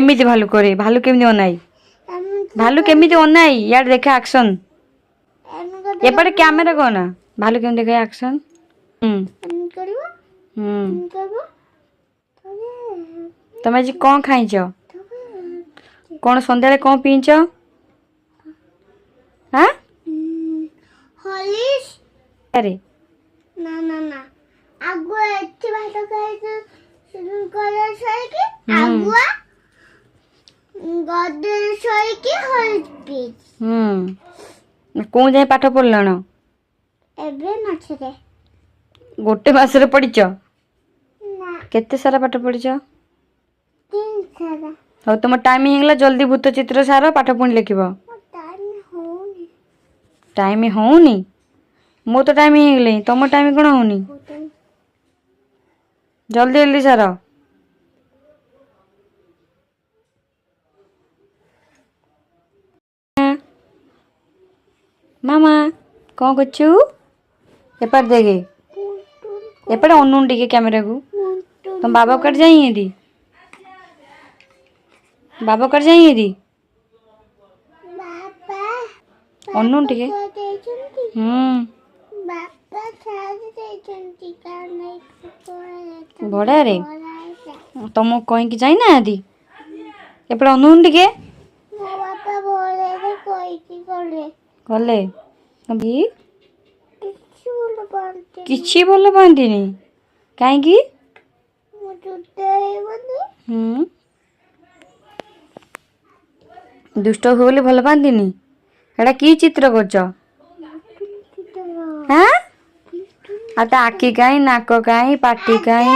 କେମିତି ଭାଲୁ କରେ? ଭାଲୁ କେମିତି ଅନାଇ? ଭାଲୁ କେମିତି ଅନାଇ? ଇଆଡେ ଦେଖେ ଆକ୍ସନ। ଏପଟେ କ୍ୟାମେରା କଣ? ଭାଲୁ କେମିତି ଦେଖେ ଆକ୍ସନ? ତମେ ଆଜି କଣ ଖାଇଛ? କଣ ସନ୍ଧ୍ୟାରେ କଣ ପିଇଛ? ହାଁ? ହଲିସ୍ ଆରେ ନା ନା ନା ଆଗୁଆ ଏଠି ଭାତ ଖାଇଛୁ ଗଦରେ ଶୋଇକି ଆଗୁଆ ଗଦରେ ଶୋଇକି ହଲିସ୍ ପିଇଛି। କୋଉ ଯାଏ ପାଠ ପଢିଲଣ? ଏବେ ମାଛରେ ଗୋଟେ ମାସରେ ପଢିଛ? ନା କେତେ ସାରା ପାଠ ପଢିଛ? 3 ସାରା। ହଉ ତମ ଟାଇମ ହେଇଗଲା, ଜଲ୍ଦି ଭୂତ ଚିତ୍ର ସାର, ପାଠ ପୁଣି ଲେଖିବ। ଟାଇମ୍ ହଉନି। ଟାଇମ ହଉନି? ମୋ ତ ଟାଇମ ହେଇଗଲାଣି, ତମ ଟାଇମ କଣ ହଉନି? ଜଲ୍ଦି ଜଲ୍ଦି ସାର। ମାମା କଣ କରୁଛୁ? ଏପଟେ ଦେଖେ, ଏପଟେ ଅନଉନୁ ଟିକେ କ୍ୟାମେରାକୁ। ତମ ବାବା କୁଆଡେ ଯାଇଛନ୍ତି? ବାବା କୁଆଡେ ଯାଇଛନ୍ତି? ବାପା ଅନଉନୁ ଟିକେ। ଦେଇଛନ୍ତି ବାପା ଛାଡ଼ି ଦେଇଛନ୍ତି ଭଡାରେ ତମକୁ କହିକି ଯାଇନାହାନ୍ତି? ଏପଟେ ଅନଉନୁ ଟିକେ। ମୋ ବାପା ଭଡ଼ାରେ କହିକି ଗଲେ। ଗଲେ? କିଛି କିଛି ଭଲ ପାଆନ୍ତିନି। ଭଲ ପାଆନ୍ତିନି? କାହିଁକି? ମୁଁ ଟୁଟେଇବନି। ଦୁଷ୍ଟ ହୁଏ ବୋଲି ଭଲ ପାଆନ୍ତିନି? ଏଟା କି ଚିତ୍ର କରୁଛ? ହାଁ? ଆଉ ତା ଆଖି କାହିଁ, ନାକ କାହିଁ, ପାଟି କାହିଁ?